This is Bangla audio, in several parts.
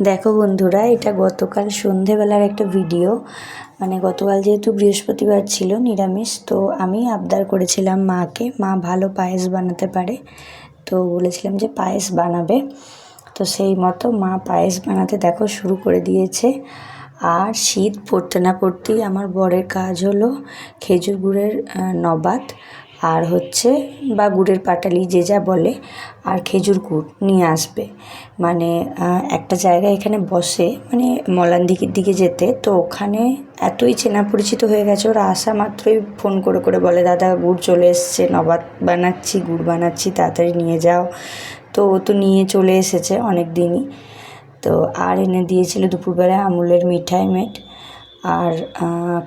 দেখো বন্ধুরা, এটা গতকাল সন্ধেবেলার একটা ভিডিও। মানে গতকাল যেহেতু বৃহস্পতিবার ছিল, নিরামিষ, তো আমি আবদার করেছিলাম মাকে, মা ভালো পায়েস বানাতে পারে, তো বলেছিলাম যে পায়েস বানাবে। তো সেই মতো মা পায়েস বানাতে দেখো শুরু করে দিয়েছে। আর শীত পড়তে না পড়তেই আমার বরের কাজ হলো খেজুর গুড়ের নবাত আর হচ্ছে বা গুড়ের পাটালি যে যা বলে, আর খেজুর গুড় নিয়ে আসবে। মানে একটা জায়গায় এখানে বসে, মানে মলানদিঘির দিকে যেতে, তো ওখানে এতই চেনা পরিচিত হয়ে গেছে, ওরা আসা মাত্রই ফোন করে করে বলে, দাদা গুড় চলে এসছে, নবাত বানাচ্ছি, গুড় বানাচ্ছি, তাড়াতাড়ি নিয়ে যাও। তো ও তো নিয়ে চলে এসেছে অনেক দিনই। তো আর এনে দিয়েছিল দুপুরবেলায় আমুলের মিঠাই মেট, আর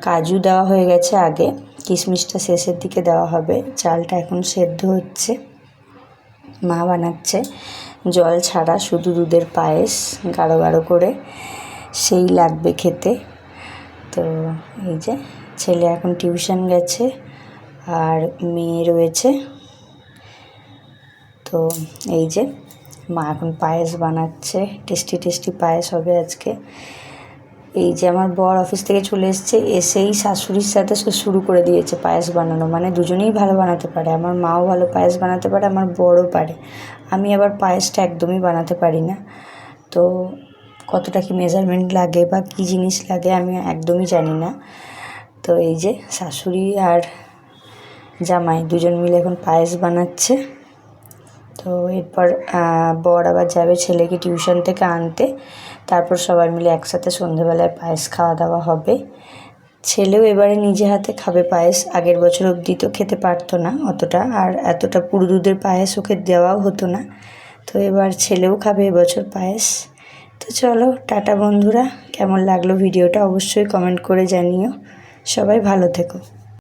কাজু দেওয়া হয়ে গেছে আগে, কিশমিশটা শেষের দিকে দেওয়া হবে। চালটা এখন সেদ্ধ হচ্ছে, মা বানাচ্ছে জল ছাড়া শুধু দুধের পায়েস, গাঢ় গাঢ় করে, সেই লাগবে খেতে। তো এই যে ছেলে এখন টিউশন গেছে আর মেয়ে রয়েছে। তো এই যে মা এখন পায়েস বানাচ্ছে, টেস্টি টেস্টি পায়েস হবে আজকে। এই যে আমার বর অফিস থেকে চলে এসছে, এসেই শাশুড়ির সাথে শুরু করে দিয়েছে পায়েস বানানো। মানে দুজনেই ভালো বানাতে পারে, আমার মাও ভালো পায়েস বানাতে পারে, আমার বরও পারে। আমি আবার পায়েসটা একদমই বানাতে পারি না। তো কতটা কি মেজারমেন্ট লাগে বা কী জিনিস লাগে আমি একদমই জানি না। তো এই যে শাশুড়ি আর জামাই দুজন মিলে এখন পায়েস বানাচ্ছে। তো এরপর বর আবার যাবে ছেলেকে টিউশন থেকে আনতে, তারপর সবাই মিলে একসাথে সন্ধেবেলায় পায়েস খাওয়া দাওয়া হবে। ছেলেও এবারে নিজে হাতে খাবে পায়েস, আগের বছর অবধি তো খেতে পারতো না অতটা, আর এতটা পুরো দুধের পায়েস ওকে দেওয়াও হতো না। তো এবার ছেলেও খাবে এবছর পায়েস। তো চলো টাটা বন্ধুরা, কেমন লাগলো ভিডিওটা অবশ্যই কমেন্ট করে জানিও। সবাই ভালো থেকো।